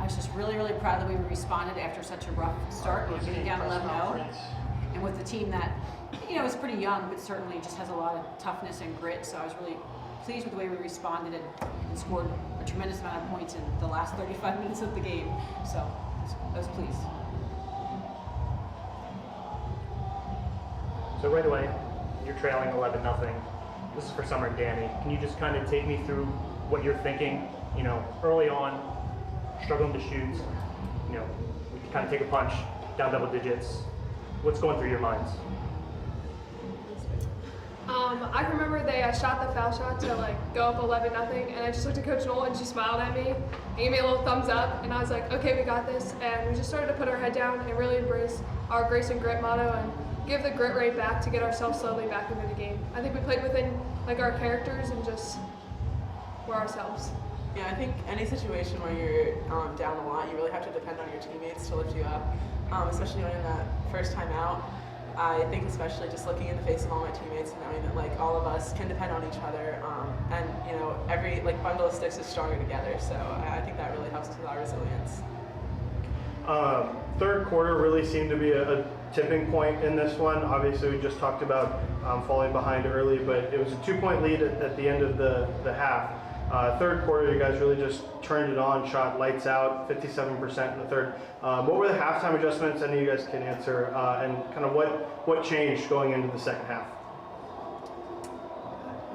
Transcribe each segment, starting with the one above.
I was just really, really proud that we responded after such a rough start, getting down 11-0, and with the team that, is pretty young, but certainly just has a lot of toughness and grit. So I was really pleased with the way we responded and scored a tremendous amount of points in the last 35 minutes of the game. So I was pleased. So right away, you're trailing 11-0. This is for Summer and Danny. Can you just kind of take me through what you're thinking? Early on, struggling to shoot. We can kind of take a punch, down double digits. What's going through your minds? I remember I shot the foul shot to go up 11-0, and I just looked at Coach Knoll and she smiled at me and gave me a little thumbs up, and I was like, okay, we got this. And we just started to put our head down and really embrace our grace and grit motto and give the grit rate back to get ourselves slowly back into the game. I think we played within our characters and just were ourselves. Yeah, I think any situation where you're down a lot, you really have to depend on your teammates to lift you up, especially when in that first time out. I think especially just looking in the face of all my teammates and knowing that all of us can depend on each other, and every bundle of sticks is stronger together. So I think that really helps with our resilience. Third quarter really seemed to be a tipping point in this one. Obviously, we just talked about falling behind early, but it was a 2-point lead at the end of the half. Third quarter, you guys really just turned it on, shot lights out, 57% in the third. What were the halftime adjustments? Any of you guys can answer, and kind of what changed going into the second half?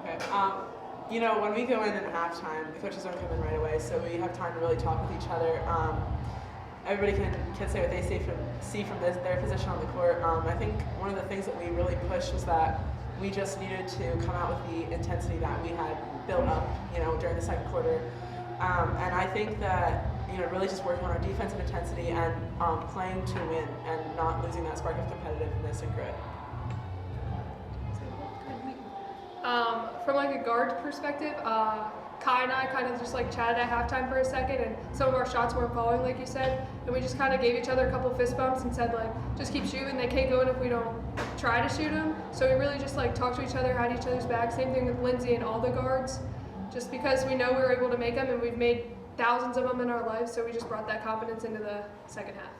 Okay. When we go in at halftime, the coaches don't come in right away, so we have time to really talk with each other. Everybody can say what they see from their position on the court. I think one of the things that we really pushed was that we just needed to come out with the intensity that we had built up, during the second quarter. And I think that, really just working on our defensive intensity and playing to win and not losing that spark of competitiveness and grit. From a guard perspective, Kai and I kind of just chatted at halftime for a second, and some of our shots weren't falling, like you said, and we just kind of gave each other a couple fist bumps and said just keep shooting. They can't go in if we don't try to shoot them. So we really just talked to each other, had each other's back. Same thing with Lindsay and all the guards, just because we know we were able to make them, and we've made thousands of them in our lives. So we just brought that confidence into the second half.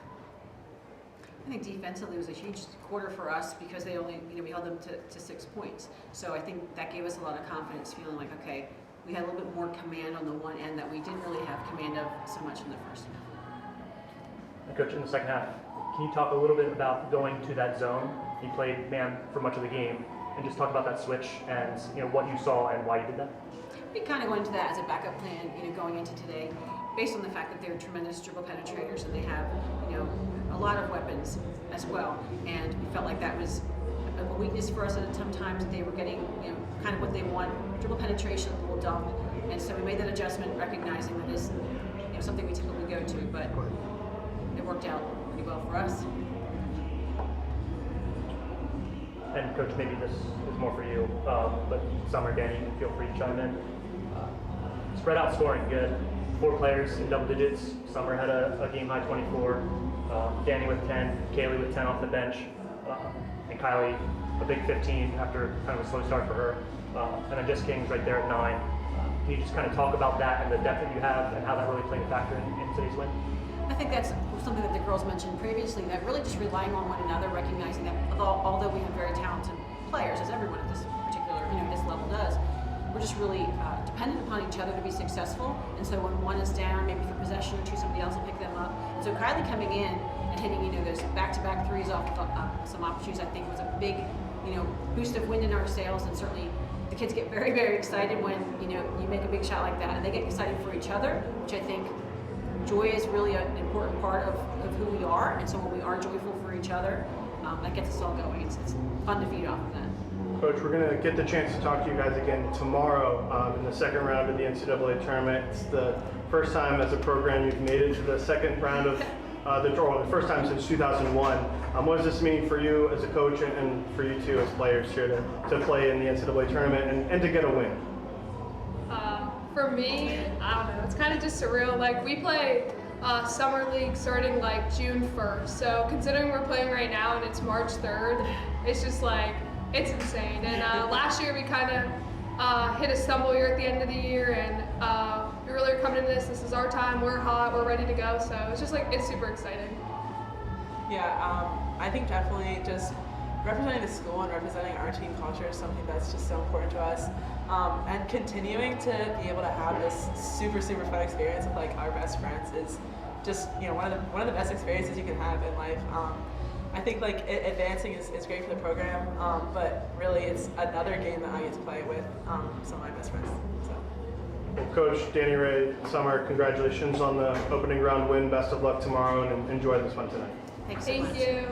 I think defensively it was a huge quarter for us because they only, we held them to 6 points. So I think that gave us a lot of confidence, feeling like, okay, we had a little bit more command on the one end that we didn't really have command of so much in the first half. And Coach, in the second half, can you talk a little bit about going to that zone? You played man for much of the game, and just talk about that switch and what you saw and why you did that. We kind of went into that as a backup plan, going into today, based on the fact that they're tremendous dribble penetrators and they have, a lot of weapons as well. And we felt like that was a weakness for us at some times, that they were getting, kind of what they want, dribble penetration, a little dump. And so we made that adjustment, recognizing that is, something we typically go to, but it worked out pretty well for us. And Coach, maybe this is more for you, but Summer, Danny, you can feel free to chime in. Spread out scoring, good. 4 players in double digits. Summer had a game high 24. Danny with 10, Kaylee with 10 off the bench, and Kylie a big 15 after kind of a slow start for her. And then just Kings right there at 9. Can you just kind of talk about that and the depth that you have and how that really played a factor in today's win? I think that's something that the girls mentioned previously, that really just relying on one another, recognizing that although we have very talented players, as everyone at this particular, this level does, we're just really dependent upon each other to be successful. And so when one is down, maybe for possession or two, somebody else will pick them up. And so Kylie coming in and hitting, those back-to-back threes off some opportunities, I think was a big, boost of wind in our sails. And certainly the kids get very, very excited when, you make a big shot like that, and they get excited for each other, which I think joy is really an important part of who we are. And so when we are joyful for each other, that gets us all going. It's fun to feed off of that. Coach, we're going to get the chance to talk to you guys again tomorrow in the second round of the NCAA tournament. It's the first time as a program you've made it to the second round of the first time since 2001. What does this mean for you as a coach and for you two as players here to play in the NCAA tournament and to get a win? For me, I don't know. It's kind of just surreal. We play summer league starting June 1st. So considering we're playing right now and it's March 3rd, it's just it's insane. And last year we kind of hit a stumble year at the end of the year, and we really are coming into this. This is our time. We're hot. We're ready to go. So it's just like, it's super exciting. Yeah, I think definitely just representing the school and representing our team culture is something that's just so important to us. And continuing to be able to have this super, super fun experience with like our best friends is just, you know, one of the best experiences you can have in life. I think like advancing is great for the program, but really it's another game that I get to play with some of my best friends. So. Well, Coach Danny Ray, Summer, congratulations on the opening round win. Best of luck tomorrow and enjoy this one tonight. Thanks so Thank much. you.